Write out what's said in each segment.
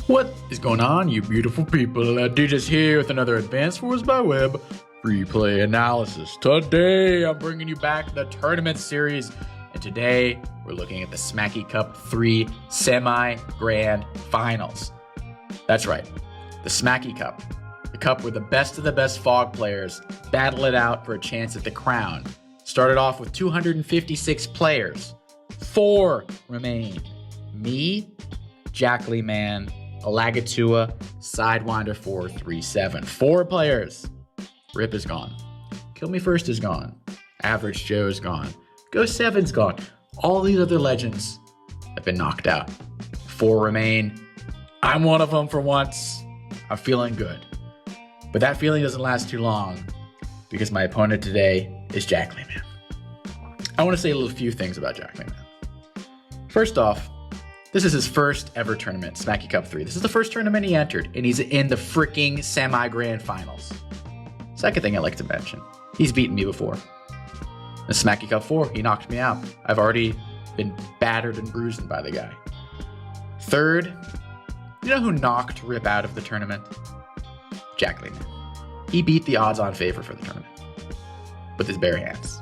What is going on, you beautiful people? DJ's here with another Advanced Wars by Web free play analysis. Today, I'm bringing you back the tournament series, and today we're looking at the Smacky Cup 3 semi-grand finals. That's right, the Smacky Cup, the cup where the best of the best Fog players battle it out for a chance at the crown. Started off with 256 players. 4 remain. Me, Jackley Man, Alagatua, Sidewinder 437. 4 players. Rip is gone. Kill Me First is gone. Average Joe is gone. Go 7's gone. All these other legends have been knocked out. 4 remain. I'm one of them for once. I'm feeling good. But that feeling doesn't last too long because my opponent today is Jackley Man. I want to say a few things about Jackley Man. First off, this is his first ever tournament, Smacky Cup 3. This is the first tournament he entered, and he's in the freaking semi-grand finals. Second thing I'd like to mention, he's beaten me before. In Smacky Cup 4, he knocked me out. I've already been battered and bruised by the guy. Third, you know who knocked Rip out of the tournament? Jackley Man. He beat the odds-on favor for the tournament with his bare hands.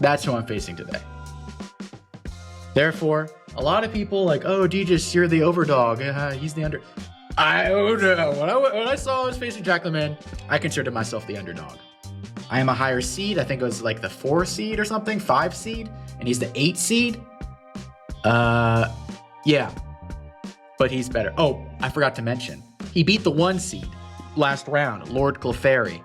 That's who I'm facing today. Therefore, a lot of people like, oh, DJ, you're the overdog. He's the under. I don't know. When I saw I was facing Jackley Man, I considered myself the underdog. I am a higher seed. I think it was like the 4 seed or something, 5 seed, and he's the 8 seed. Yeah, but he's better. Oh, I forgot to mention, he beat the 1 seed last round, Lord Clefairy.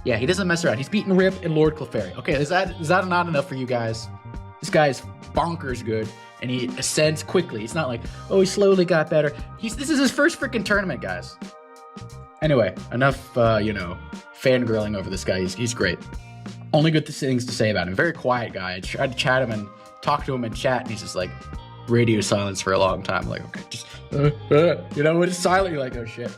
Yeah, he doesn't mess around. He's beaten Rip and Lord Clefairy. Okay, is that not enough for you guys? This guy's bonkers good, and he ascends quickly. It's not like, oh, he slowly got better. This is his first freaking tournament, guys. Anyway, enough, fangirling over this guy. He's great. Only good things to say about him. Very quiet guy. I tried to chat him and talk to him in chat, and he's just like radio silence for a long time. I'm like, okay, just, when it's silent, you're like, oh shit.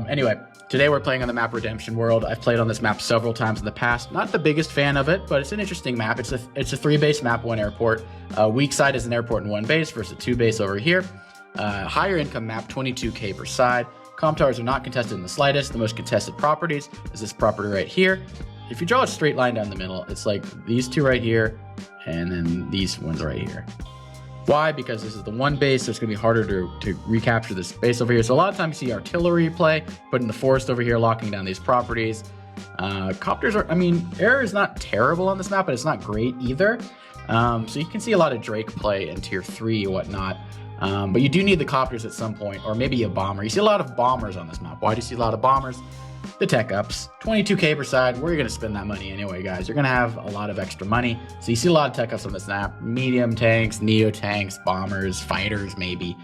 Anyway, today we're playing on the map Redemption World. I've played on this map several times in the past. Not the biggest fan of it, but it's an interesting map. It's a 3-base map, 1 airport. Weak side is an airport and 1 base versus a 2-base over here. Higher income map, 22k per side. Comm towers are not contested in the slightest. The most contested properties is this property right here. If you draw a straight line down the middle, it's like these 2 right here, and then these ones right here. Why? Because this is the 1 base, so it's going to be harder to recapture this base over here. So a lot of times you see artillery play, put in the forest over here, locking down these properties. Copters are, air is not terrible on this map, but it's not great either. So you can see a lot of Drake play in tier 3 and whatnot. But you do need the copters at some point, or maybe a bomber. You see a lot of bombers on this map. Why do you see a lot of bombers? The tech ups, 22k per side. Where are you going to spend that money anyway, guys? You're going to have a lot of extra money. So you see a lot of tech ups on this map. Medium tanks, neo tanks, bombers, fighters maybe,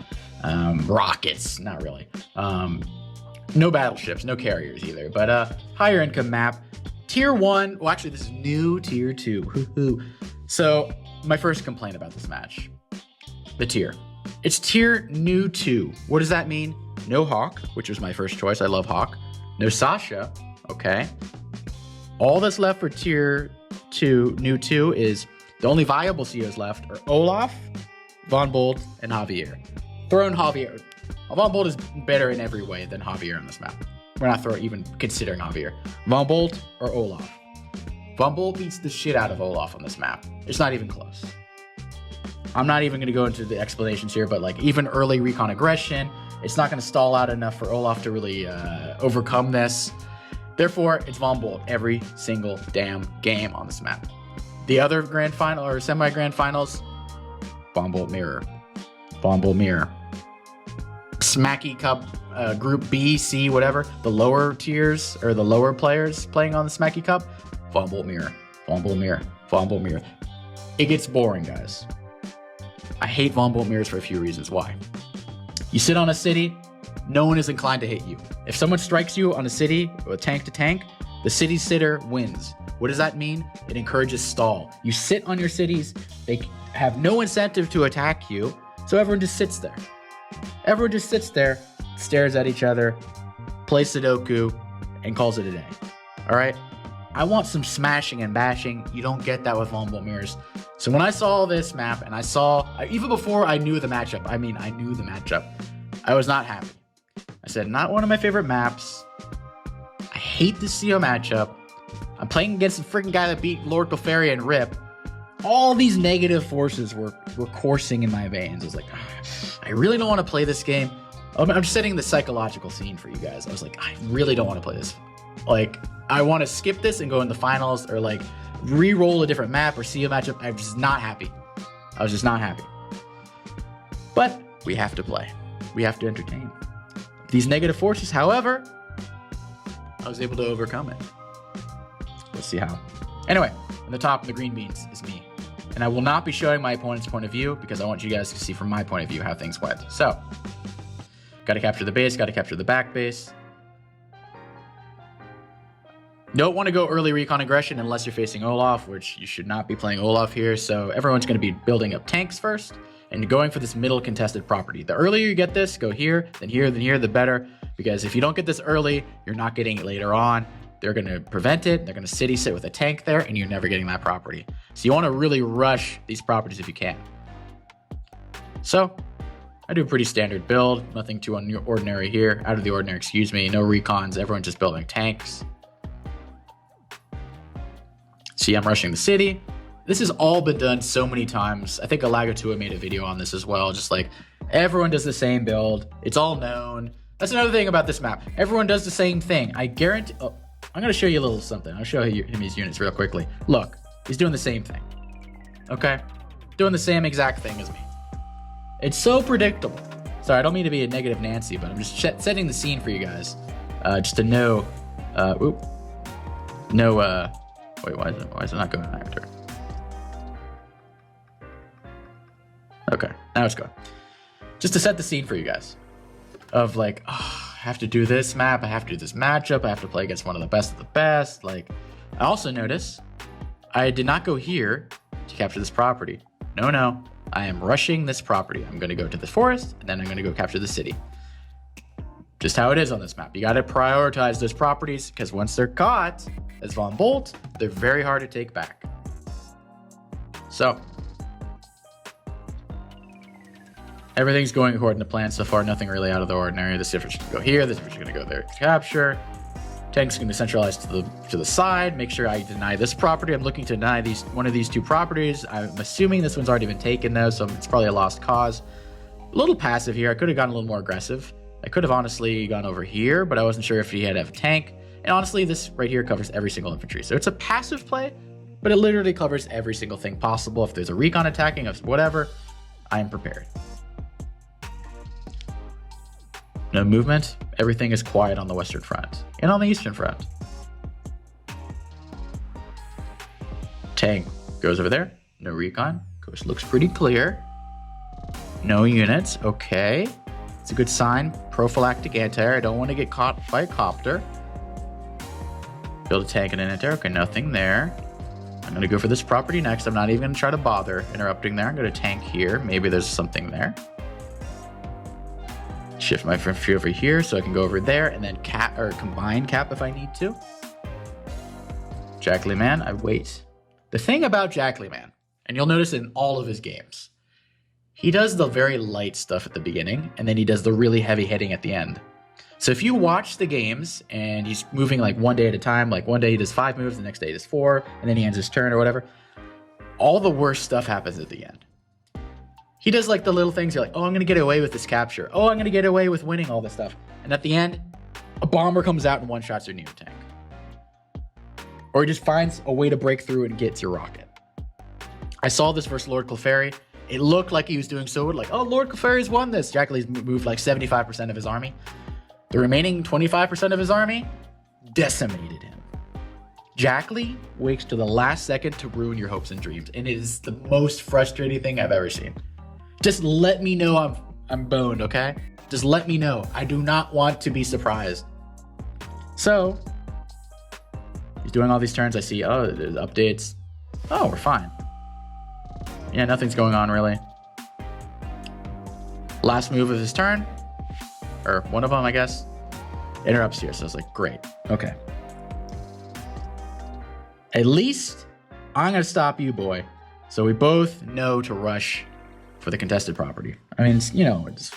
rockets, not really. No battleships, no carriers either, but higher income map. Tier 1, well actually this is new tier 2. So my first complaint about this match, the tier. It's tier new 2. What does that mean? No Hawk, which was my first choice. I love Hawk. No Sasha, okay. All that's left for tier 2, new 2 is the only viable COs left are Olaf, Von Bolt, and Javier. Throw in Javier. Von Bolt is better in every way than Javier on this map. We're not even considering Javier. Von Bolt or Olaf. Von Bolt beats the shit out of Olaf on this map. It's not even close. I'm not even going to go into the explanations here, but like even early recon aggression, it's not going to stall out enough for Olaf to really overcome this. Therefore, it's Von Bolt every single damn game on this map. The other grand final or semi-grand finals, Von Bolt Mirror. Von Bolt Mirror. Smacky Cup Group B, C, whatever. The lower tiers or the lower players playing on the Smacky Cup, Von Bolt Mirror. Von Bolt Mirror. Von Bolt Mirror. It gets boring, guys. I hate Von Bolt mirrors for a few reasons. Why? You sit on a city, no one is inclined to hit you. If someone strikes you on a city, or tank to tank, the city sitter wins. What does that mean? It encourages stall. You sit on your cities, they have no incentive to attack you, so everyone just sits there. Everyone just sits there, stares at each other, plays Sudoku, and calls it a day. All right? I want some smashing and bashing. You don't get that with Von Bolt mirrors. So when I saw this map and I saw, even before I knew the matchup, I was not happy. I said, not one of my favorite maps. I hate the CO matchup. I'm playing against the freaking guy that beat Lord Clefairy and Rip. All these negative forces were coursing in my veins. I was like, I really don't want to play this game. I'm just setting the psychological scene for you guys. I was like, I really don't want to play this. Like, I want to skip this and go in the finals, or like re-roll a different map or see a matchup. I'm just not happy. I was just not happy. But we have to play. We have to entertain. These negative forces, however, I was able to overcome it. Let's see how. Anyway, on the top of the green beans is me. And I will not be showing my opponent's point of view because I want you guys to see from my point of view how things went. So, got to capture the base, got to capture the back base. Don't want to go early recon aggression unless you're facing Olaf, which you should not be playing Olaf here. So everyone's going to be building up tanks first and going for this middle contested property. The earlier you get this, go here, then here, then here, the better. Because if you don't get this early, you're not getting it later on. They're going to prevent it. They're going to city sit with a tank there, and you're never getting that property. So you want to really rush these properties if you can. So I do a pretty standard build. Nothing too ordinary here. Out of the ordinary, excuse me. No recons. Everyone's just building tanks. See, I'm rushing the city. This has all been done so many times. I think Alagatua made a video on this as well. Just like everyone does the same build. It's all known. That's another thing about this map. Everyone does the same thing. I guarantee... Oh, I'm going to show you a little something. I'll show him his units real quickly. Look, he's doing the same thing. Okay? Doing the same exact thing as me. It's so predictable. Sorry, I don't mean to be a negative Nancy, but I'm just setting the scene for you guys. Just to know... Wait, why is it not going after? Okay, now it's going. Just to set the scene for you guys. Of like, oh, I have to do this map, I have to do this matchup, I have to play against one of the best. Like, I also notice I did not go here to capture this property. No, I am rushing this property. I'm going to go to the forest, and then I'm going to go capture the city. Just how it is on this map. You got to prioritize those properties, because once they're caught as Von Bolt, they're very hard to take back. So, everything's going according to plan so far. Nothing really out of the ordinary. This difference can go here. This difference is going to go there to capture. Tank's going to centralize to the side. Make sure I deny this property. I'm looking to deny one of these two properties. I'm assuming this one's already been taken though, so it's probably a lost cause. A little passive here. I could have gone a little more aggressive. I could have honestly gone over here, but I wasn't sure if he had to have a tank. And honestly, this right here covers every single infantry. So it's a passive play, but it literally covers every single thing possible. If there's a recon attacking, of whatever, I am prepared. No movement. Everything is quiet on the western front and on the eastern front. Tank goes over there. No recon. Coast looks pretty clear. No units. Okay. It's a good sign. Prophylactic anti-air. I don't want to get caught by a copter. Build a tank and an anti-air. Okay, nothing there. I'm going to go for this property next. I'm not even going to try to bother interrupting there. I'm going to tank here. Maybe there's something there. Shift my infantry over here so I can go over there and then cap or combine cap if I need to. Jack Lee Man, I wait. The thing about Jack Lee Man, and you'll notice in all of his games, he does the very light stuff at the beginning and then he does the really heavy hitting at the end. So if you watch the games and he's moving like one day at a time, like one day he does 5 moves, the next day he does 4, and then he ends his turn or whatever, all the worst stuff happens at the end. He does like the little things. You're like, oh, I'm going to get away with this capture. Oh, I'm going to get away with winning all this stuff. And at the end, a bomber comes out and one-shots your neo tank. Or he just finds a way to break through and gets your rocket. I saw this versus Lord Clefairy. It looked like he was doing so good. Like, oh, Lord Clefairy's won this. Jack Lee's moved like 75% of his army. The remaining 25% of his army decimated him. Jack Lee waits to the last second to ruin your hopes and dreams. And it is the most frustrating thing I've ever seen. Just let me know I'm boned, okay? Just let me know. I do not want to be surprised. So, he's doing all these turns. I see, oh, there's updates. Oh, we're fine. Yeah, nothing's going on really. Last move of his turn, or one of them, I guess, interrupts here. So I was like, great, okay. At least I'm gonna stop you, boy. So we both know to rush for the contested property. I mean, it's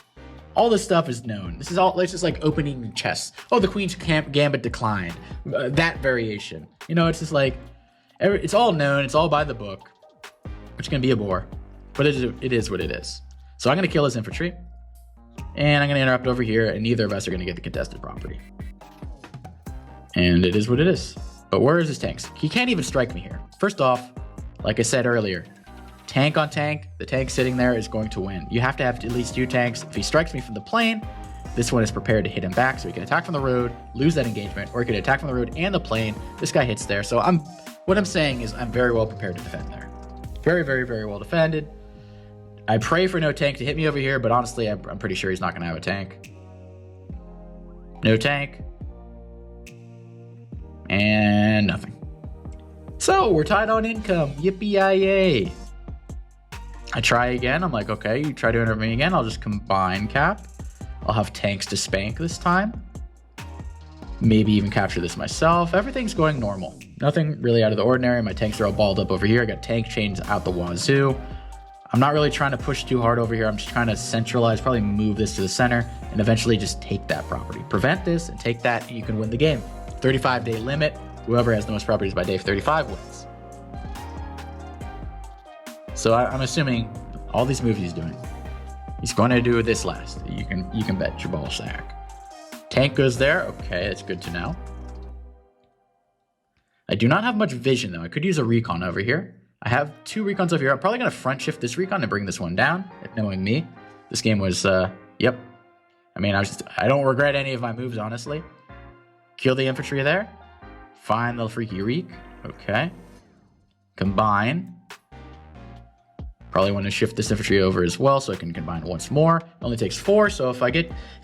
all this stuff is known. This is all, it's just like opening chess. Oh, the queen's gambit declined. That variation. It's just like, it's all known. It's all by the book, which can be a bore, but it is what it is. So I'm going to kill his infantry, and I'm going to interrupt over here, and neither of us are going to get the contested property. And it is what it is. But where is his tanks? He can't even strike me here. First off, like I said earlier, tank on tank, the tank sitting there is going to win. You have to have at least 2 tanks. If he strikes me from the plane, this one is prepared to hit him back, so he can attack from the road, lose that engagement, or he can attack from the road and the plane. This guy hits there. So what I'm saying is I'm very well prepared to defend there. Very, very, very well defended. I pray for no tank to hit me over here, but honestly, I'm pretty sure he's not going to have a tank. No tank. And nothing. So we're tied on income. Yippee-yay. I try again. I'm like, okay, you try to enter me again. I'll just combine cap. I'll have tanks to spank this time. Maybe even capture this myself. Everything's going normal. Nothing really out of the ordinary. My tanks are all balled up over here. I got tank chains out the wazoo. I'm not really trying to push too hard over here. I'm just trying to centralize, probably move this to the center, and eventually just take that property. Prevent this and take that, and you can win the game. 35-day limit. Whoever has the most properties by day 35 wins. So I'm assuming all these moves he's doing, he's going to do this last. You can bet your ball sack. Tank goes there. Okay, that's good to know. I do not have much vision though. I could use a recon over here. I have 2 recons over here. I'm probably going to front shift this recon and bring this one down. Knowing me, this game was yep. I mean, I don't regret any of my moves, honestly. Kill the infantry there. Find the freaky reek. Okay. Combine. Probably want to shift this infantry over as well so I can combine once more. It only takes 4, so if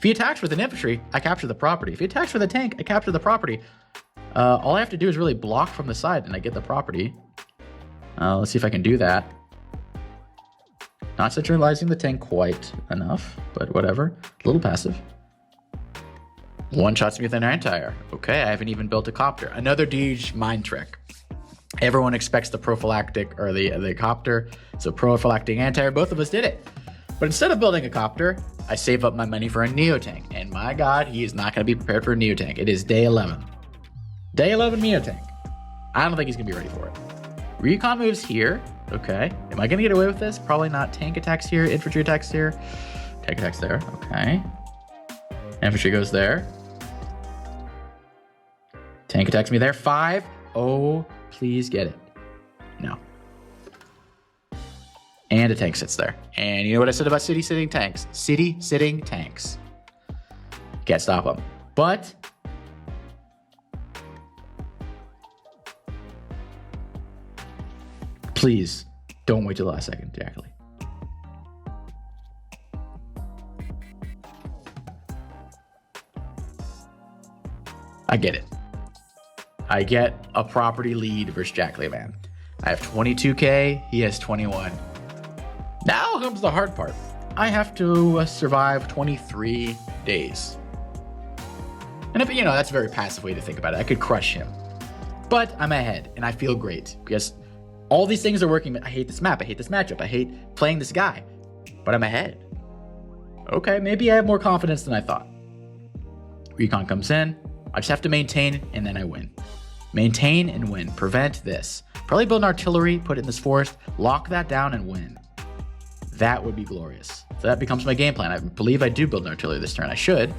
he attacks with an infantry, I capture the property. If he attacks with a tank, I capture the property. All I have to do is really block from the side and I get the property. Let's see if I can do that. Not centralizing the tank quite enough, but whatever. A little passive. One shots me with an anti-air. Okay, I haven't even built a copter. Another Deej mind trick. Everyone expects the prophylactic or the copter. So prophylactic anti-air, both of us did it. But instead of building a copter, I save up my money for a Neo tank. And my God, he is not going to be prepared for a Neo tank. It is day 11. Day 11 Neo tank. I don't think he's going to be ready for it. Recon moves here. Okay. Am I going to get away with this? Probably not. Tank attacks here. Infantry attacks here. Tank attacks there. Okay. Infantry goes there. Tank attacks me there. 5. Oh, please get it. No. And a tank sits there. And you know what I said about city-sitting tanks? City-sitting tanks. Can't stop them. But please don't wait till the last second, Jackley. I get it. I get a property lead versus Jackley, man. I have 22K. He has 21. Now comes the hard part. I have to survive 23 days. And if that's a very passive way to think about it. I could crush him. But I'm ahead, and I feel great because all these things are working. I hate this map. I hate this matchup. I hate playing this guy. But I'm ahead. Okay, maybe I have more confidence than I thought. Recon comes in. I just have to maintain, and then I win. Maintain and win. Prevent this. Probably build an artillery, put it in this forest, lock that down, and win. That would be glorious. So that becomes my game plan. I believe I do build an artillery this turn. I should.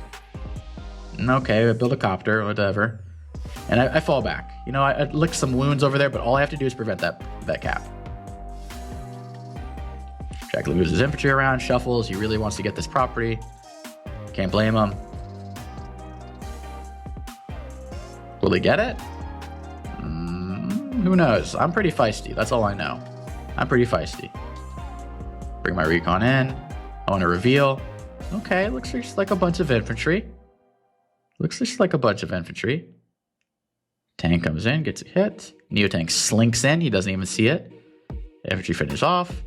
Okay, I build a copter, whatever. And I fall back. I licked some wounds over there, but all I have to do is prevent that cap. Jackley moves his infantry around, shuffles. He really wants to get this property. Can't blame him. Will he get it? Who knows? I'm pretty feisty. That's all I know. I'm pretty feisty. Bring my recon in. I want to reveal. Okay, looks just like a bunch of infantry. Looks just like a bunch of infantry. Tank comes in, gets a hit. Neo tank slinks in. He doesn't even see it. Infantry finish off.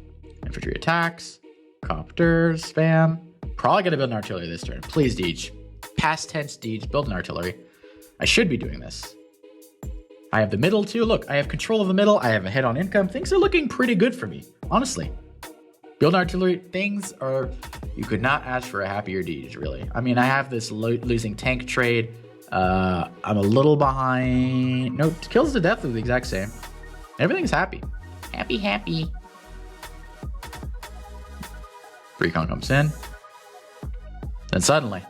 Infantry attacks. Copters, spam. Probably going to build an artillery this turn. Please, Deej. Past tense, Deej. Build an artillery. I should be doing this. I have the middle too. Look, I have control of the middle. I have a hit on income. Things are looking pretty good for me, honestly. Build artillery, things are, you could not ask for a happier deed, really. I mean, I have this losing tank trade. I'm a little behind. No, kills to death are the exact same. Everything's happy. Happy. Recon comes in. Then suddenly.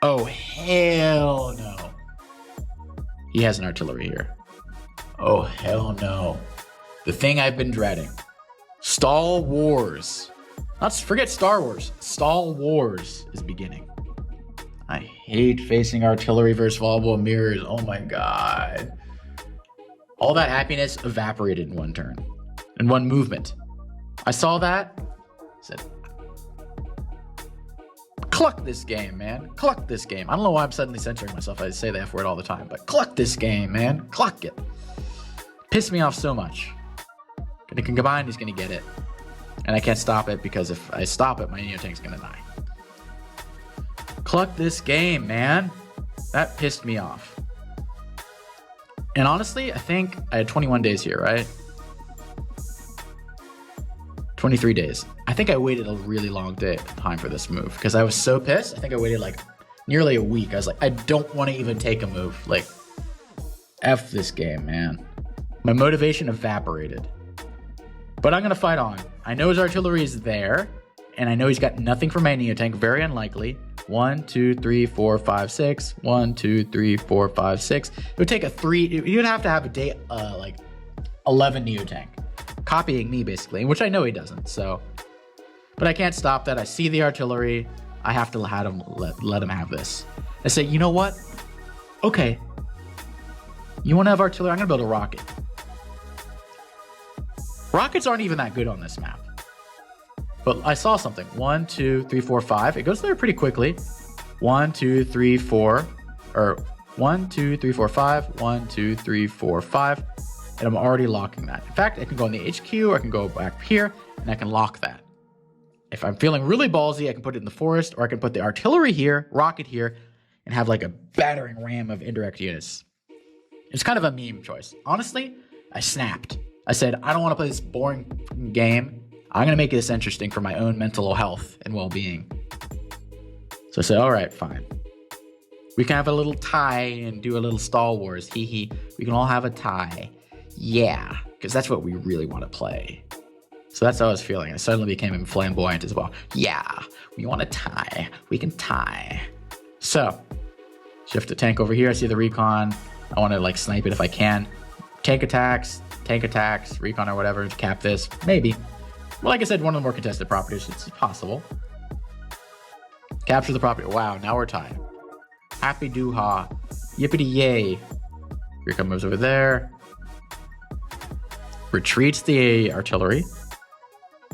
Oh, hell no. He has an artillery here. Oh, hell no. The thing I've been dreading. Stall Wars. Forget Star Wars. Stall Wars is beginning. I hate facing artillery versus volatile mirrors. Oh my god. All that happiness evaporated in one turn. In one movement. I saw that. Said, cluck this game, man. Cluck this game. I don't know why I'm suddenly censoring myself. I say the F word all the time. But cluck this game, man. Cluck it. Pissed me off so much. And it can combine, he's going to get it. And I can't stop it because if I stop it, my Neotank's going to die. Cluck this game, man. That pissed me off. And honestly, I think I had 21 days here, right? 23 days. I think I waited a really long time for this move because I was so pissed. I think I waited like nearly a week. I was like, I don't want to even take a move. Like, F this game, man. My motivation evaporated. But I'm going to fight on. I know his artillery is there, and I know he's got nothing for my Neotank. Very unlikely. 1, 2, 3, 4, 5, 6. 1, 2, 3, 4, 5, 6. It would take a 3. You'd have to have a day, like 11 Neotank. Copying me, basically, which I know he doesn't, so. But I can't stop that. I see the artillery. I have to let him have this. I say, you know what? Okay. You want to have artillery? I'm going to build a rocket. Rockets aren't even that good on this map. But I saw something. 1, 2, 3, 4, 5. It goes there pretty quickly. 1, 2, 3, 4. Or 1, 2, 3, 4, 5. 1, 2, 3, 4, 5. And I'm already locking that. In fact, I can go in the HQ, or I can go back here, and I can lock that. If I'm feeling really ballsy, I can put it in the forest, or I can put the artillery here, rocket here, and have like a battering ram of indirect units. It's kind of a meme choice. Honestly, I snapped. I said, I don't want to play this boring game. I'm going to make this interesting for my own mental health and well-being. So I said, all right, fine. We can have a little tie and do a little Stall Wars. Hee hee. We can all have a tie. Yeah, because that's what we really want to play. So that's how I was feeling. I suddenly became flamboyant as well. Yeah, we want to tie. We can tie. So, shift the tank over here. I see the recon. I want to like snipe it if I can. Tank attacks, recon or whatever to cap this. Maybe. Well, like I said, one of the more contested properties. It's possible. Capture the property. Wow, now we're tied. Happy doo-ha. Yippity yay. Recon moves over there. Retreats the artillery,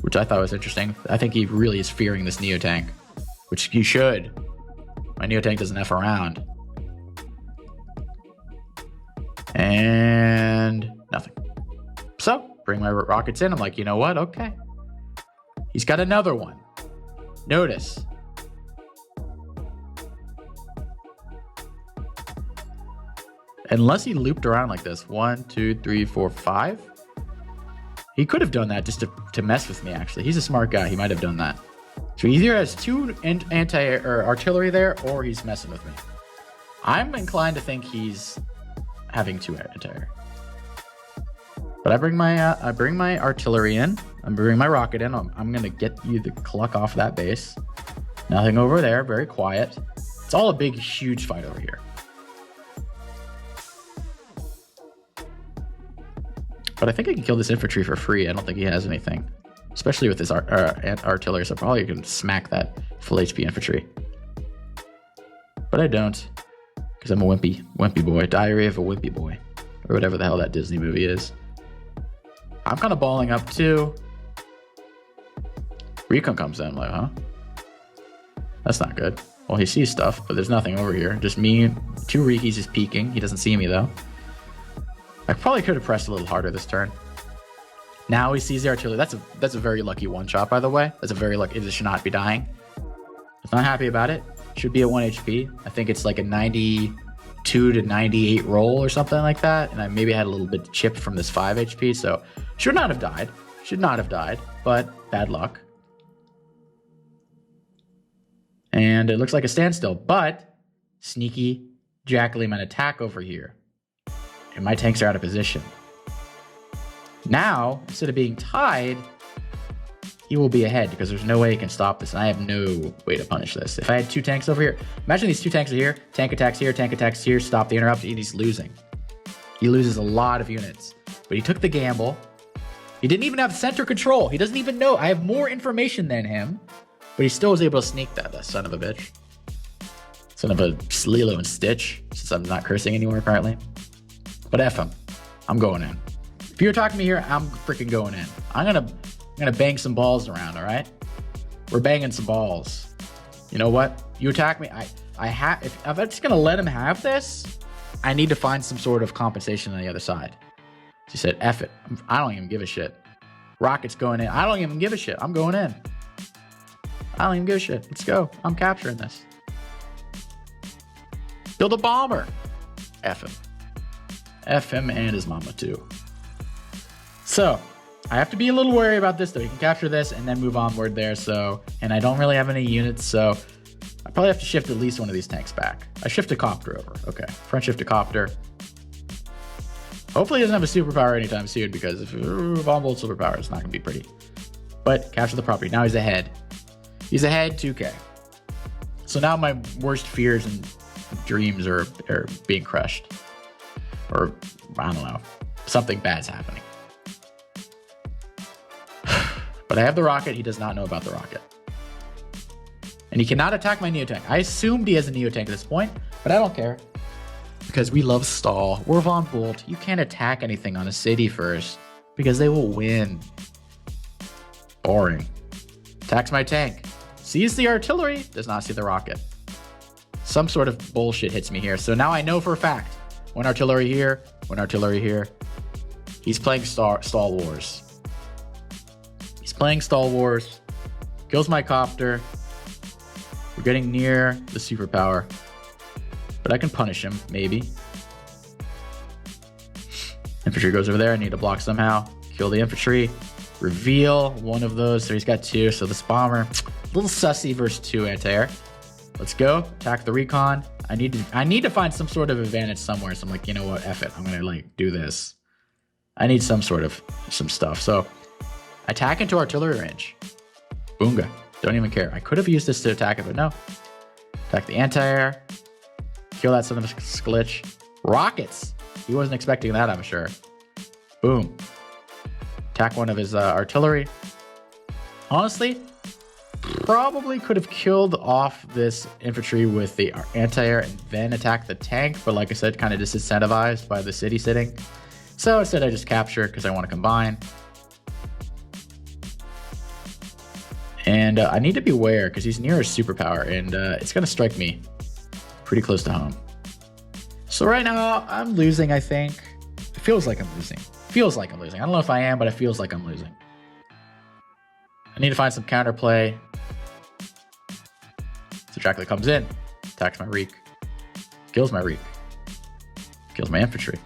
which I thought was interesting. I think he really is fearing this Neotank, which he should. My Neotank doesn't F around. And nothing. So, bring my rockets in. I'm like, you know what? Okay. He's got another one. Notice. Unless he looped around like this. 1, 2, 3, 4, 5. He could have done that just to mess with me, actually. He's a smart guy. He might have done that. So he either has 2 artillery there, or he's messing with me. I'm inclined to think he's having 2 anti-air. But I bring my artillery in. I'm bringing my rocket in. I'm gonna get you the cluck off that base. Nothing over there. Very quiet. It's all a big, huge fight over here. But I think I can kill this infantry for free. I don't think he has anything. Especially with his artillery, so probably can smack that full HP infantry. But I don't. Because I'm a wimpy boy. Diary of a Wimpy Boy. Or whatever the hell that Disney movie is. I'm kind of balling up too. Recon comes in. I'm like, huh? That's not good. Well, he sees stuff, but there's nothing over here. Just me. 2 Rikis is peeking. He doesn't see me though. I probably could have pressed a little harder this turn. Now he sees the artillery. That's a very lucky one-shot, by the way. That's a very lucky. It should not be dying. I'm not happy about it. Should be at 1 HP. I think it's like a 90 2 to 98 roll or something like that. And I maybe had a little bit chipped from this 5 HP. So should not have died. Should not have died, but bad luck. And it looks like a standstill, but sneaky Jack-O-Lantern attack over here. And my tanks are out of position. Now, instead of being tied, he will be ahead because there's no way he can stop this. And I have no way to punish this. If I had 2 tanks over here, imagine these 2 tanks are here, tank attacks here, stop the interrupt, and he's losing. He loses a lot of units. But he took the gamble. He didn't even have center control. He doesn't even know. I have more information than him. But he still was able to sneak that son of a bitch. Son of a Lilo and Stitch, since I'm not cursing anymore apparently. But F him. I'm going in. If you're talking to me here, I'm freaking going in. I'm gonna bang some balls around, all right? We're banging some balls. You know what? You attack me. If I'm just gonna let him have this, I need to find some sort of compensation on the other side. She said, F it. I don't even give a shit. Rocket's going in. I don't even give a shit. I'm going in. I don't even give a shit. Let's go. I'm capturing this. Build a bomber. F him. F him and his mama too. So, I have to be a little wary about this though. You can capture this and then move onward there. So, and I don't really have any units, so I probably have to shift at least one of these tanks back. I shift a copter over. Okay, front shift a copter. Hopefully he doesn't have a superpower anytime soon because if bomb bolt superpower, it's not gonna be pretty. But capture the property. Now he's ahead. He's ahead 2K. So now my worst fears and dreams are being crushed. Or, I don't know, something bad's happening. But I have the rocket. He does not know about the rocket. And he cannot attack my Neotank. I assumed he has a Neotank at this point, but I don't care. Because we love stall. We're Von Bolt. You can't attack anything on a city first because they will win. Boring. Attacks my tank. Sees the artillery. Does not see the rocket. Some sort of bullshit hits me here. So now I know for a fact. One artillery here. One artillery here. He's playing stall wars. He's playing stall wars. Kills my copter. We're getting near the superpower. But I can punish him, maybe. Infantry goes over there. I need to block somehow. Kill the infantry. Reveal one of those. So he's got 2. So this bomber, a little sussy versus 2 anti-air. Let's go. Attack the recon. I need to find some sort of advantage somewhere. So I'm like, you know what? F it. I'm gonna like do this. I need some stuff. So attack into artillery range. Boonga. Don't even care. I could have used this to attack it, but no. Attack the anti-air. Kill that son of a glitch. Rockets. He wasn't expecting that, I'm sure. Boom. Attack one of his artillery. Honestly, probably could have killed off this infantry with the anti-air and then attack the tank. But like I said, kind of disincentivized by the city sitting. So instead I just capture because I want to combine. And I need to beware because he's near a superpower and it's going to strike me pretty close to home. So right now I'm losing, I think. It feels like I'm losing. I don't know if I am, but it feels like I'm losing. I need to find some counterplay. So Dracula comes in, attacks my Reek, kills my Reek, kills my infantry,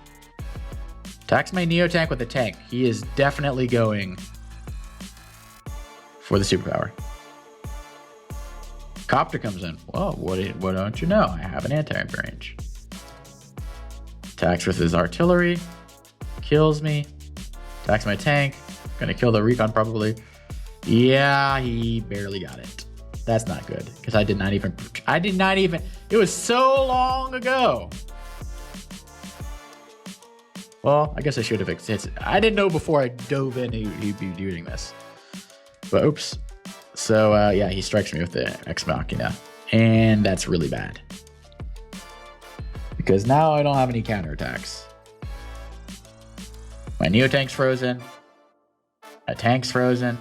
attacks my Neotank with a tank. He is definitely going for the superpower. Copter comes in. Well, what don't you know? I have an anti-air range. Attacks with his artillery. Kills me. Attacks my tank. Gonna kill the recon probably. Yeah, he barely got it. That's not good. Because I did not even. It was so long ago. Well, I guess I should have fixed. I didn't know before I dove in he'd be doing this. But oops. So yeah, he strikes me with the Ex Machina. And that's really bad. Because now I don't have any counterattacks. My Neotank's frozen. My tank's frozen.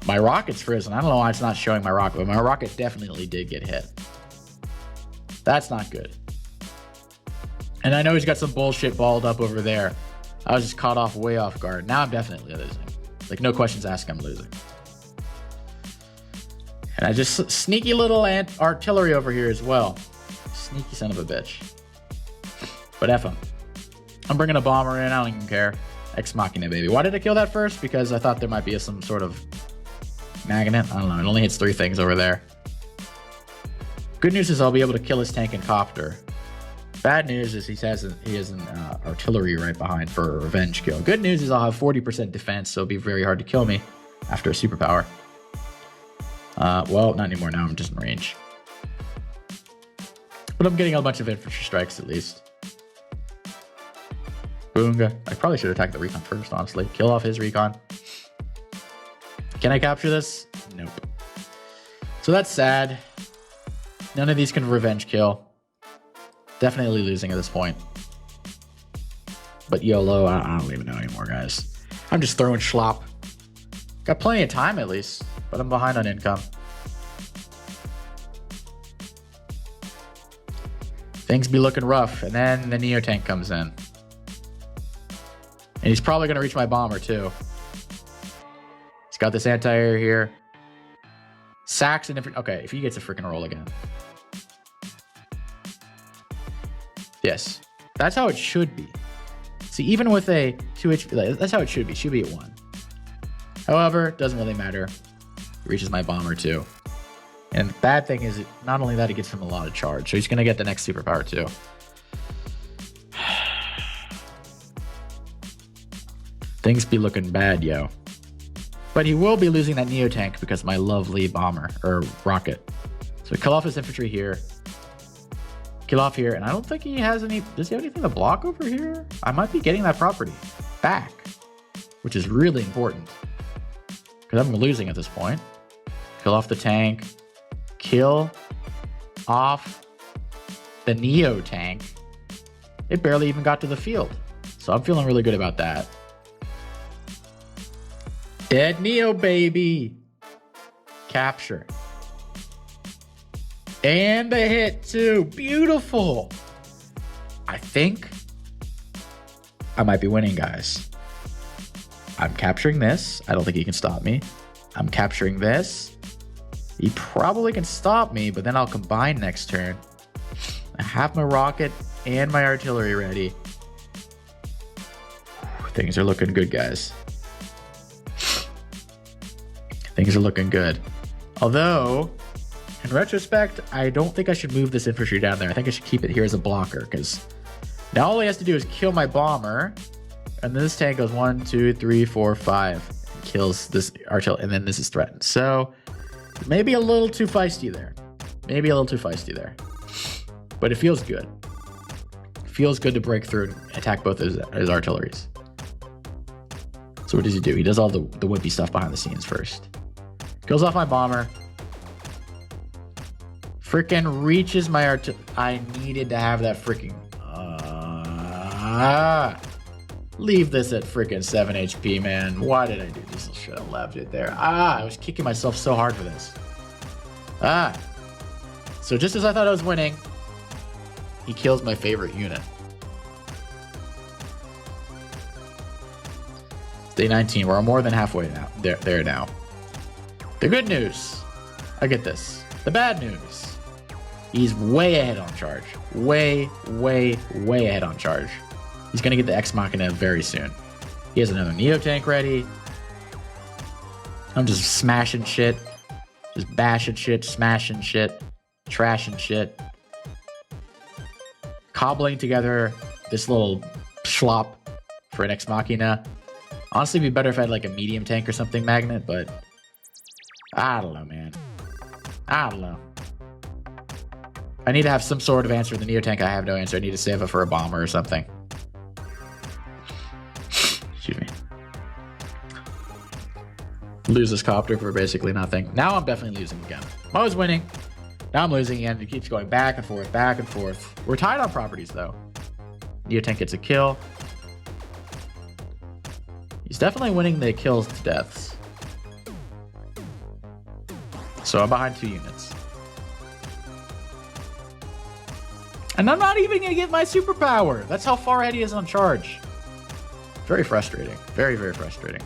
My rocket's frozen. I don't know why it's not showing my rocket, but my rocket definitely did get hit. That's not good. And I know he's got some bullshit balled up over there. I was just caught off way off guard. Now I'm definitely losing. Like, no questions asked, I'm losing. And I just sneaky little artillery over here as well. Sneaky son of a bitch. But F him. I'm bringing a bomber in. I don't even care. Ex Machina, baby. Why did I kill that first? Because I thought there might be some sort of magnet. I don't know. It only hits 3 things over there. Good news is I'll be able to kill his tank and copter. Bad news is he has an artillery right behind for a revenge kill. Good news is I'll have 40% defense, so it'll be very hard to kill me after a superpower. Well, not anymore now. I'm just in range. But I'm getting a bunch of infantry strikes at least. Boonga. I probably should attack the recon first, honestly. Kill off his recon. Can I capture this? Nope. So that's sad. None of these can revenge kill. Definitely losing at this point. But YOLO, I don't even know anymore, guys. I'm just throwing schlop. Got plenty of time at least, but I'm behind on income. Things be looking rough, and then the Neo tank comes in. And he's probably going to reach my bomber, too. He's got this anti-air here. Sacks and different... Okay, if he gets a freaking roll again. Yes. That's how it should be. See, even with a 2 HP... That's how it should be. Should be at 1. However, it doesn't really matter. He reaches my bomber, too. And the bad thing is, not only that, it gets him a lot of charge. So he's going to get the next superpower, too. Things be looking bad, yo. But he will be losing that Neo tank because of my lovely bomber, or rocket. So kill off his infantry here. Kill off here, and I don't think he has any... Does he have anything to block over here? I might be getting that property back, which is really important. Because I'm losing at this point. Kill off the tank. Kill off the Neo tank. It barely even got to the field. So I'm feeling really good about that. Dead Neo, baby. Capture. And a hit, too. Beautiful. I think I might be winning, guys. I'm capturing this. I don't think he can stop me. I'm capturing this. He probably can stop me, but then I'll combine next turn. I have my rocket and my artillery ready. Things are looking good, guys. Things are looking good. Although, in retrospect, I don't think I should move this infantry down there. I think I should keep it here as a blocker, because now all he has to do is kill my bomber, and then this tank goes 1, 2, 3, 4, 5, and kills this artillery, and then this is threatened. So, maybe a little too feisty there. Maybe a little too feisty there. But it feels good. It feels good to break through and attack both his artilleries. So what does he do? He does all the wimpy stuff behind the scenes first. Kills off my bomber. Freaking reaches my artillery. I needed to have that freaking... leave this at freaking 7 HP, man. Why did I do this? I should have left it there. I was kicking myself so hard for this. So just as I thought I was winning, he kills my favorite unit. Day 19. We're more than halfway now. There now. The good news. I get this. The bad news. He's way ahead on charge. Way ahead on charge. He's going to get the Ex Machina very soon. He has another Neo tank ready. I'm just smashing shit. Just bashing shit, smashing shit, trashing shit. Cobbling together this little schlop for an Ex Machina. Honestly, it'd be better if I had like a medium tank or something magnet, but I don't know, man. I don't know. I need to have some sort of answer in the Neo tank. I have no answer. I need to save it for a bomber or something. Excuse me. Lose this copter for basically nothing. Now I'm definitely losing again. I was winning. Now I'm losing again. It keeps going back and forth, back and forth. We're tied on properties, though. Neo tank gets a kill. He's definitely winning the kills to deaths. So I'm behind 2 units. And I'm not even going to get my superpower. That's how far ahead he is on charge. Very frustrating. Very frustrating.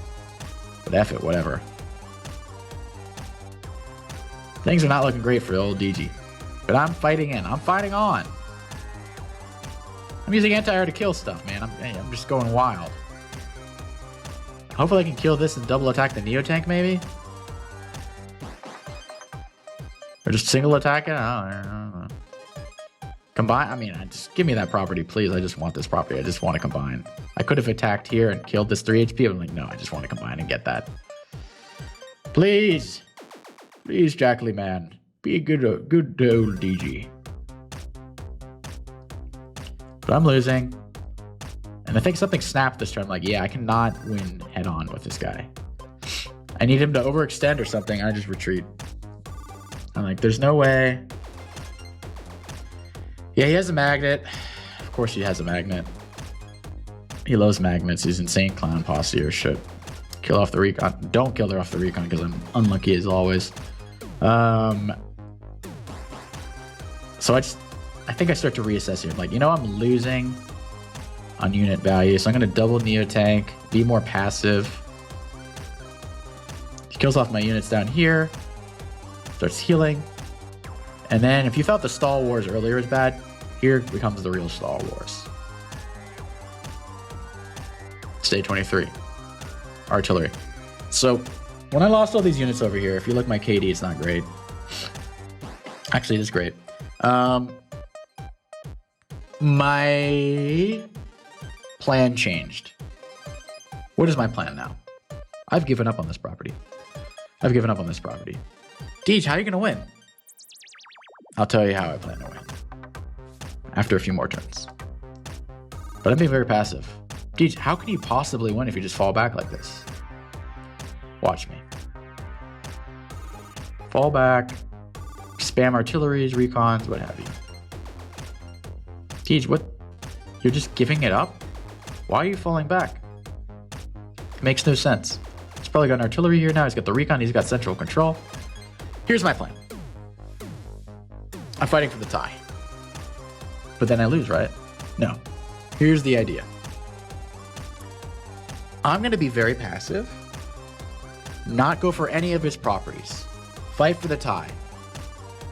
But F it, whatever. Things are not looking great for old DG. But I'm fighting in. I'm fighting on. I'm using anti-air to kill stuff, man. I'm just going wild. Hopefully I can kill this and double attack the Neo Tank, maybe? Or just single attack it? I don't know. Combine? I mean, just give me that property, please. I just want this property. I just want to combine. I could have attacked here and killed this 3 HP. I'm like, no, I just want to combine and get that. Please. Please, Jackley man. Be a good old DG. But I'm losing. And I think something snapped this turn. I'm like, yeah, I cannot win head on with this guy. I need him to overextend or something. I just retreat. I'm like, there's no way. Yeah, he has a magnet. Of course he has a magnet. He loves magnets. He's insane clown posse or shit. Kill off the recon. Don't kill her off the recon because I'm unlucky as always. So I think I start to reassess here. Like, you know, I'm losing on unit value. So I'm going to double Neo Tank. Be more passive. He kills off my units down here. Starts healing. And then if you thought the Stall Wars earlier was bad, here becomes the real Stall Wars. Stage 23. Artillery. So when I lost all these units over here, if you look at my KD, it's not great. Actually, it is great. My plan changed. What is my plan now? I've given up on this property. Deej, how are you going to win? I'll tell you how I plan to win. After a few more turns. But I'm being very passive. Deej, how can you possibly win if you just fall back like this? Watch me. Fall back. Spam artilleries, recons, what have you. Deej, what? You're just giving it up? Why are you falling back? It makes no sense. He's probably got an artillery here now. He's got the recon. He's got central control. Here's my plan. I'm fighting for the tie. But then I lose, right? No. Here's the idea. I'm going to be very passive. Not go for any of his properties. Fight for the tie.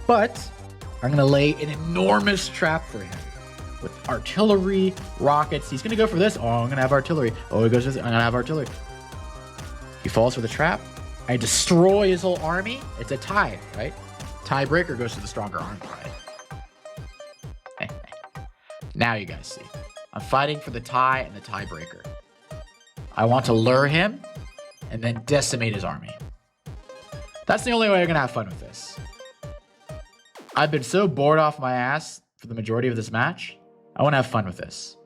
But I'm going to lay an enormous trap for him. With artillery, rockets. He's going to go for this. Oh, I'm going to have artillery. Oh, he goes for this. I'm going to have artillery. He falls for the trap. I destroy his whole army. It's a tie, right? Tiebreaker goes to the stronger army, right? Now you guys see. I'm fighting for the tie and the tiebreaker. I want to lure him and then decimate his army. That's the only way I'm going to have fun with this. I've been so bored off my ass for the majority of this match. I want to have fun with this.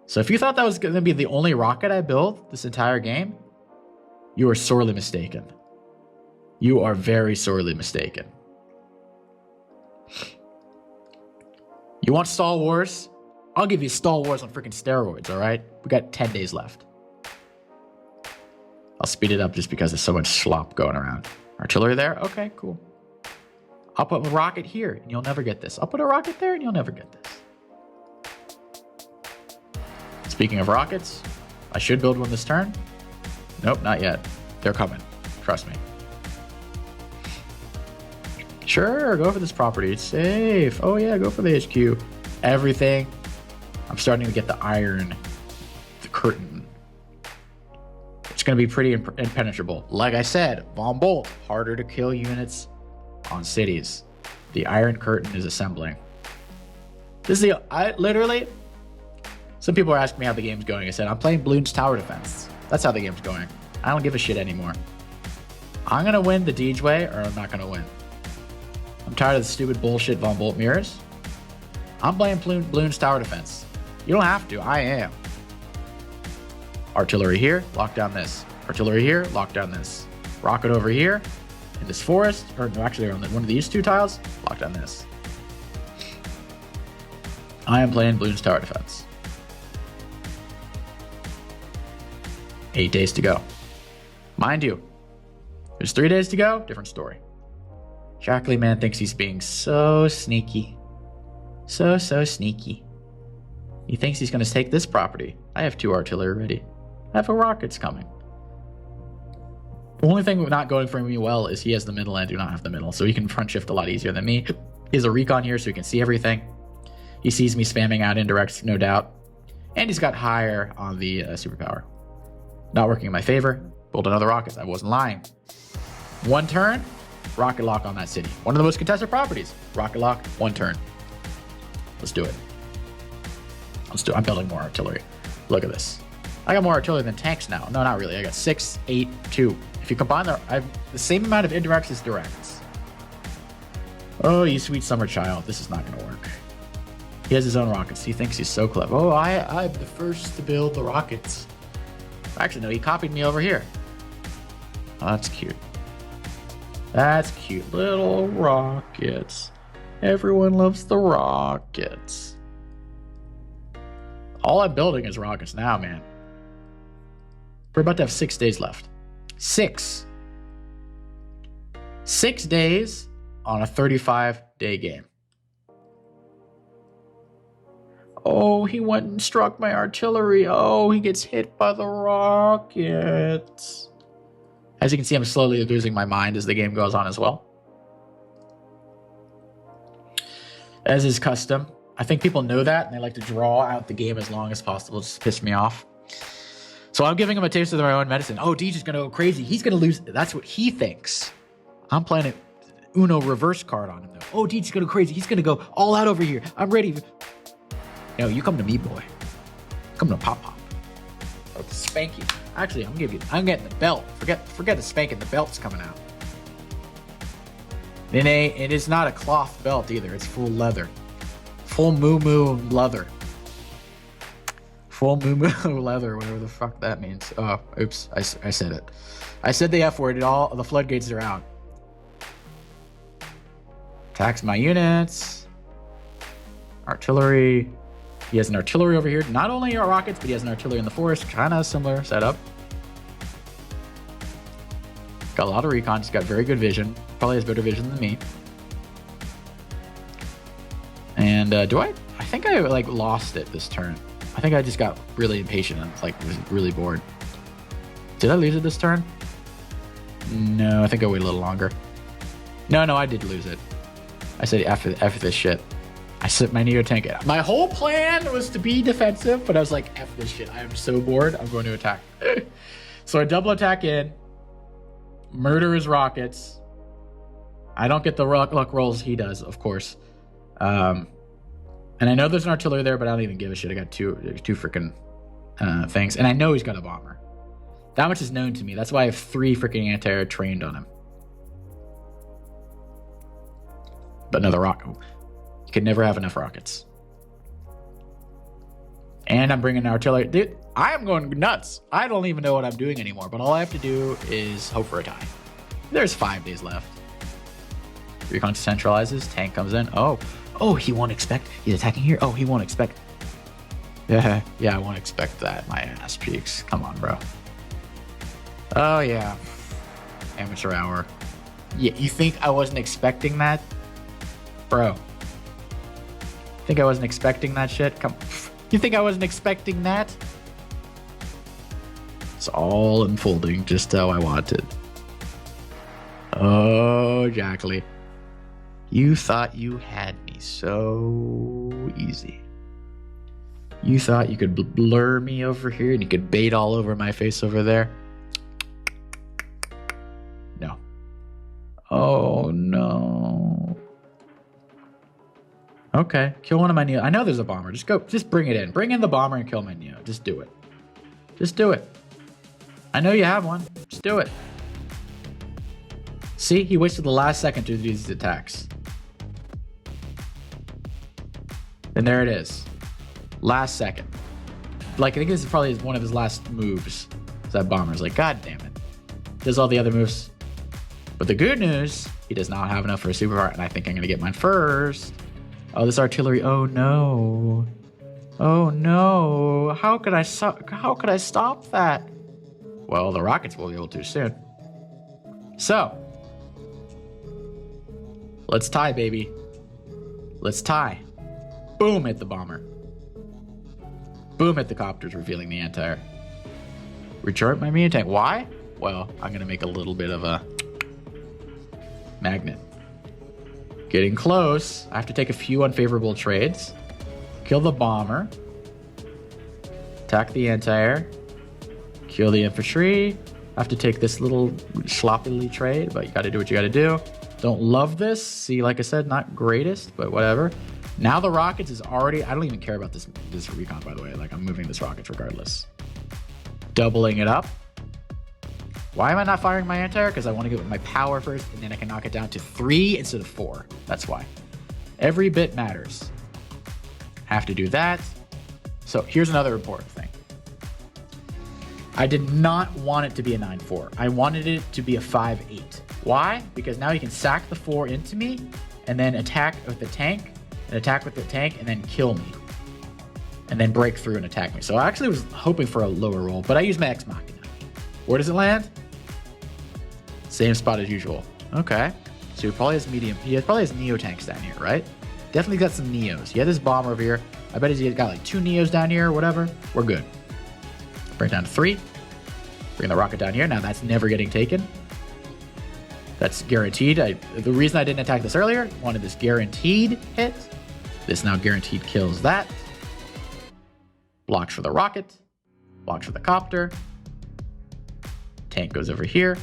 So if you thought that was going to be the only rocket I built this entire game, you are sorely mistaken. You are very sorely mistaken. You want Stall Wars? I'll give you Stall Wars on freaking steroids, all right? We got 10 days left. I'll speed it up just because there's so much slop going around. Artillery there? Okay, cool. I'll put a rocket here, and you'll never get this. I'll put a rocket there, and you'll never get this. Speaking of rockets, I should build one this turn. Nope, not yet. They're coming. Trust me. Sure, go for this property. It's safe. Oh yeah, go for the HQ. Everything. I'm starting to get the iron, the curtain. It's going to be pretty impenetrable. Like I said, Von Bolt, harder to kill units on cities. The iron curtain is assembling. This is literally, some people are asking me how the game's going. I said, I'm playing Bloons Tower Defense. That's how the game's going. I don't give a shit anymore. I'm going to win the Deej way, or I'm not going to win. I'm tired of the stupid bullshit Von Bolt mirrors. I'm playing Bloons Tower Defense. You don't have to. I am. Artillery here, lock down this. Artillery here, lock down this. Rocket over here, in this forest, or no, actually on one of these two tiles, lock down this. I am playing Bloons Tower Defense. 8 days to go. Mind you, there's 3 days to go, different story. Shackley man thinks he's being so sneaky. So sneaky. He thinks he's going to take this property. I have 2 artillery ready. I have a rockets coming. The only thing not going for me well is he has the middle and I do not have the middle, so he can front shift a lot easier than me. He has a recon here so he can see everything. He sees me spamming out indirects, no doubt. And he's got higher on the superpower. Not working in my favor. Build another rocket. I wasn't lying. One turn, rocket lock on that city. One of the most contested properties. Rocket lock, one turn. Let's do it. I'm building more artillery. Look at this. I got more artillery than tanks now. No, not really. I got 6, 8, 2. If you combine I have the same amount of indirects as directs. Oh, you sweet summer child. This is not going to work. He has his own rockets. He thinks he's so clever. Oh, I'm the first to build the rockets. Actually, no, he copied me over here. Oh, that's cute. That's cute. Little rockets. Everyone loves the rockets. All I'm building is rockets now, man. We're about to have 6 days left. 6. 6 days on a 35-day game. Oh, he went and struck my artillery. Oh, he gets hit by the rockets. As you can see, I'm slowly losing my mind as the game goes on as well. As is custom. I think people know that, and they like to draw out the game as long as possible just to piss me off. So I'm giving him a taste of their own medicine. Oh, Deej is going to go crazy. He's going to lose. That's what he thinks. I'm playing an Uno reverse card on him, though. Oh, Deej is going to go crazy. He's going to go all out over here. I'm ready. No, you come to me, boy. Come to Pop Pop. I'll spank you. Actually, I'm getting the belt. Forget the spanking. The belt's coming out. It is not a cloth belt either. It's full leather. Full moo leather. Full moo leather, whatever the fuck that means. Oh, oops. I said it. I said the F word. All the floodgates are out. Attacks my units. Artillery. He has an artillery over here. Not only are rockets, but he has an artillery in the forest. Kind of similar setup. Got a lot of recon. He's got very good vision. Probably has better vision than me. And I think I lost it this turn. I think I just got really impatient and was really bored. Did I lose it this turn? No, I think I waited a little longer. No, I did lose it. I said after this shit. I set my Neo tank. My whole plan was to be defensive, but I was like, F this shit. I am so bored. I'm going to attack. So I double attack in. Murder his rockets. I don't get the luck rolls he does, of course. And I know there's an artillery there, but I don't even give a shit. I got two freaking things. And I know he's got a bomber. That much is known to me. That's why I have 3 freaking anti-air trained on him. But another rocket. You can never have enough rockets. And I'm bringing artillery. Dude, I am going nuts. I don't even know what I'm doing anymore. But all I have to do is hope for a tie. There's 5 days left. Recon centralizes. Tank comes in. Oh, he won't expect. He's attacking here. Oh, he won't expect. Yeah, I won't expect that. My ass cheeks. Come on, bro. Oh, yeah. Amateur hour. Yeah, you think I wasn't expecting that? Bro. Think I wasn't expecting that shit? Come. You think I wasn't expecting that? It's all unfolding just how I wanted. Oh, Jackley. You thought you had me so easy. You thought you could blur me over here and you could bait all over my face over there? No. Oh, no. Okay, kill one of my Neo. I know there's a bomber. Just bring it in. Bring in the bomber and kill my Neo. Just do it. Just do it. I know you have one. Just do it. See, he waits till the last second to do these attacks. And there it is. Last second. I think this is probably one of his last moves. That bomber's like, God damn it. Does all the other moves. But the good news, he does not have enough for a superpower, and I think I'm going to get mine first. Oh, this artillery. Oh, no. Oh, no. How could I stop that? Well, the rockets will be able to soon. So, let's tie, baby. Let's tie. Boom, hit the bomber. Boom, hit the copters, revealing the anti-air. Recharge my main tank. Why? Well, I'm going to make a little bit of a magnet. Getting close. I have to take a few unfavorable trades. kill the bomber. Attack the anti-air. Kill the infantry. I have to take this little sloppily trade, but you gotta do what you gotta do. Don't love this. See, like I said, not greatest, but whatever. Now the rockets is already, I don't even care about this recon, by the way. Like, I'm moving this rockets regardless. Doubling it up. Why am I not firing my anti-air? Because I want to get with my power first, and then I can knock it down to 3 instead of 4. That's why. Every bit matters. Have to do that. So here's another important thing. I did not want it to be a 9-4. I wanted it to be a 5-8. Why? Because now you can sack the 4 into me, and then attack with the tank, and attack with the tank, and then kill me. And then break through and attack me. So I actually was hoping for a lower roll, but I used my Ex Machina. Where does it land? Same spot as usual. Okay. So he probably has medium. He probably has Neo tanks down here, right? Definitely got some Neos. He had this bomber over here. I bet he's got like 2 Neos down here or whatever. We're good. Bring it down to 3. Bring the rocket down here. Now that's never getting taken. That's guaranteed. The reason I didn't attack this earlier, wanted this guaranteed hit. This now guaranteed kills that. Blocks for the rocket. Blocks for the copter. Tank goes over here.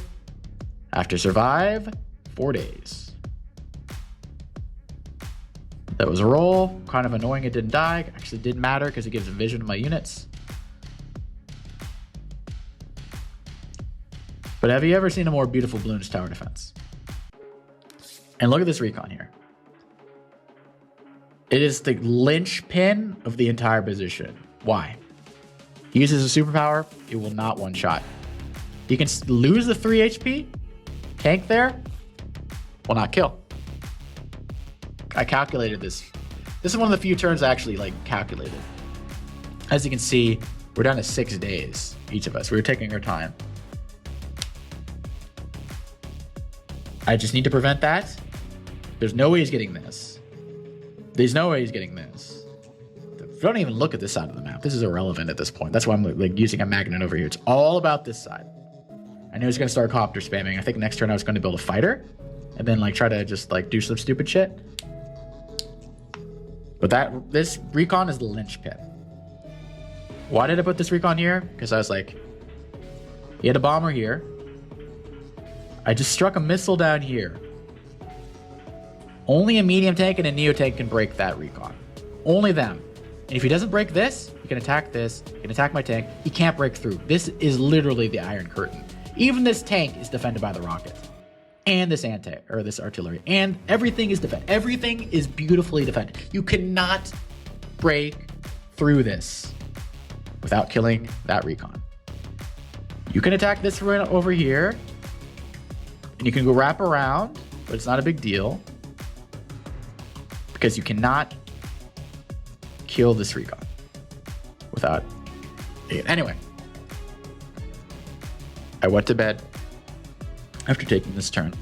Have to survive 4 days. That was a roll. Kind of annoying it didn't die. Actually didn't matter because it gives a vision to my units. But have you ever seen a more beautiful balloons tower defense? And look at this recon here. It is the linchpin of the entire position. Why? He uses a superpower. It will not one-shot. He can lose the 3 HP. Tank there will not kill. I calculated this. This is one of the few turns I actually calculated. As you can see, we're down to 6 days, each of us. We were taking our time. I just need to prevent that. There's no way he's getting this. There's no way he's getting this. Don't even look at this side of the map. This is irrelevant at this point. That's why I'm using a magnet over here. It's all about this side. I knew I was going to start copter spamming. I think next turn I was going to build a fighter and then try to just do some stupid shit. But this recon is the linchpin. Why did I put this recon here? Because I was like, he had a bomber here. I just struck a missile down here. Only a medium tank and a neo tank can break that recon. Only them. And if he doesn't break this, he can attack this. He can attack my tank. He can't break through. This is literally the Iron Curtain. Even this tank is defended by the rocket. And this this artillery. And everything is defended. Everything is beautifully defended. You cannot break through this without killing that recon. You can attack this right over here. And you can go wrap around, but it's not a big deal. Because you cannot kill this recon without it. Anyway. I went to bed after taking this turn.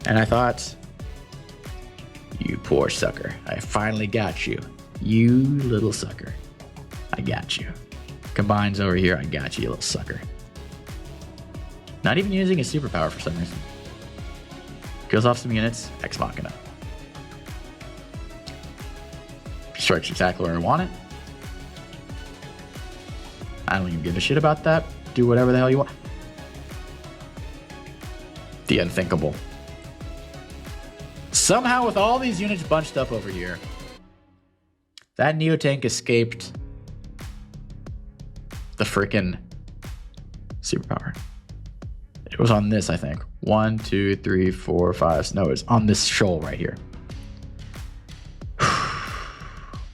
And I thought, you poor sucker. I finally got you. You little sucker. I got you. Combines over here. I got you little sucker. Not even using a superpower for some reason. Kills off some units. Ex Machina. Strikes exactly where I want it. I don't even give a shit about that. Do whatever the hell you want. The unthinkable. Somehow with all these units bunched up over here, that Neo tank escaped the freaking superpower. It was on this, I think. 1, 2, 3, 4, 5. No, it's on this shoal right here.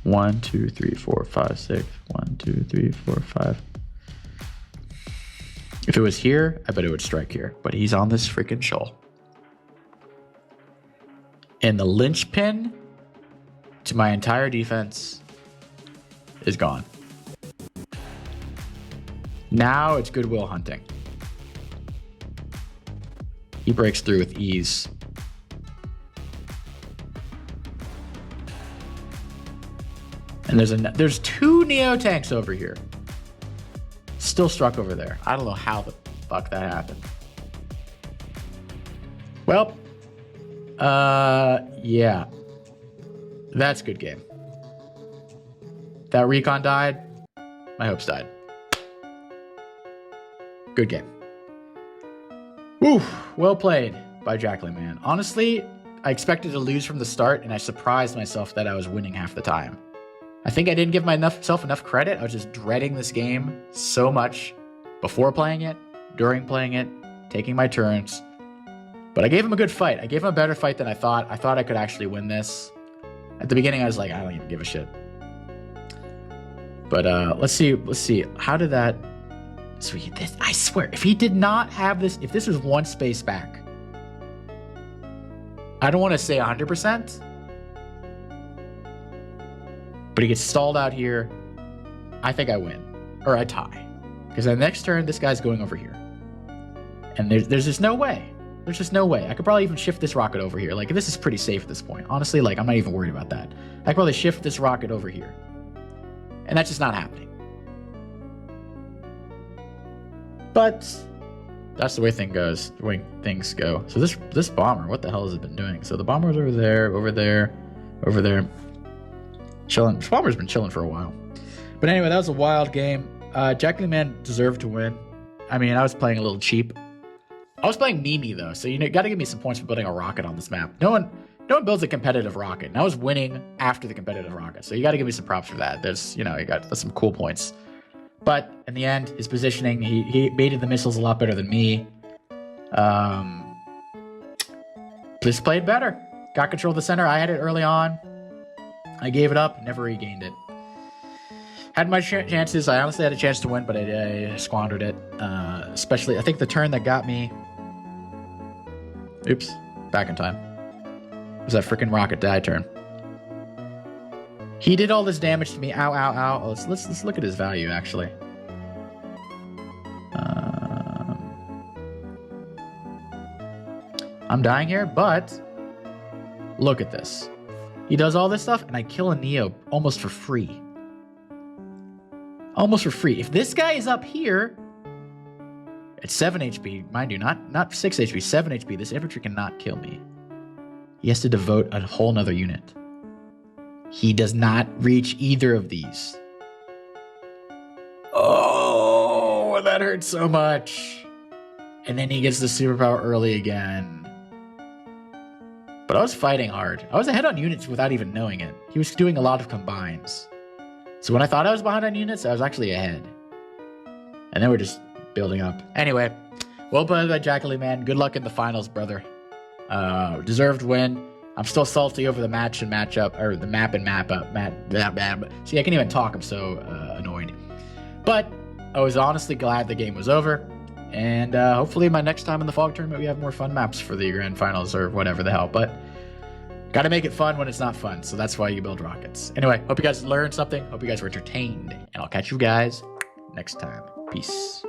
1, 2, 3, 4, 5, 6. 1, 2, 3, 4, 5. If it was here, I bet it would strike here. But he's on this freaking shoal. And the linchpin to my entire defense is gone. Now it's goodwill hunting. He breaks through with ease. And there's 2 Neo tanks over here. Still struck over there. I don't know how the fuck that happened. Well, yeah. That's a good game. That recon died. My hopes died. Good game. Woo, well played by Jacqueline, man. Honestly, I expected to lose from the start, and I surprised myself that I was winning half the time. I think I didn't give myself enough credit. I was just dreading this game so much before playing it, during playing it, taking my turns. But I gave him a good fight. I gave him a better fight than I thought. I thought I could actually win this. At the beginning, I was like, I don't even give a shit. But let's see. How did that... Sweet. I swear, if he did not have this, if this was one space back, I don't want to say 100%, but he gets stalled out here. I think I win, or I tie, because the next turn, this guy's going over here, and there's just no way. There's just no way. I could probably even shift this rocket over here. Like, this is pretty safe at this point. Honestly, like, I'm not even worried about that. I could probably shift this rocket over here, and that's just not happening. But that's the way things go. So this bomber, what the hell has it been doing? So the bomber's over there, over there, over there. Chilling. This bomber's been chilling for a while. But anyway, that was a wild game. Jacqueline Man deserved to win. I mean, I was playing a little cheap. I was playing Mimi though, so you got to give me some points for building a rocket on this map. No one builds a competitive rocket. And I was winning after the competitive rocket, so you got to give me some props for that. There's, you got some cool points. But in the end, his positioning, he baited the missiles a lot better than me. Just played better. Got control of the center. I had it early on. I gave it up, never regained it. Had my chances. I honestly had a chance to win, but I squandered it. Especially, I think the turn that got me... Oops, back in time. It was that freaking rocket die turn. He did all this damage to me. Ow, ow, ow. Oh, let's look at his value, actually. I'm dying here, but look at this. He does all this stuff, and I kill a Neo almost for free. Almost for free. If this guy is up here at 7 HP, mind you, not 6 HP, 7 HP, this infantry cannot kill me. He has to devote a whole nother unit. He does not reach either of these. Oh, that hurts so much. And then he gets the superpower early again. But I was fighting hard. I was ahead on units without even knowing it. He was doing a lot of combines. So when I thought I was behind on units, I was actually ahead. And then we're just building up. Anyway, well played by Jacqueline, man. Good luck in the finals, brother. Deserved win. I'm still salty over the match and matchup, or the map and map up. See, I can't even talk. I'm so annoyed. But I was honestly glad the game was over. And hopefully my next time in the Fog Tournament, we have more fun maps for the Grand Finals or whatever the hell. But got to make it fun when it's not fun. So that's why you build rockets. Anyway, hope you guys learned something. Hope you guys were entertained. And I'll catch you guys next time. Peace.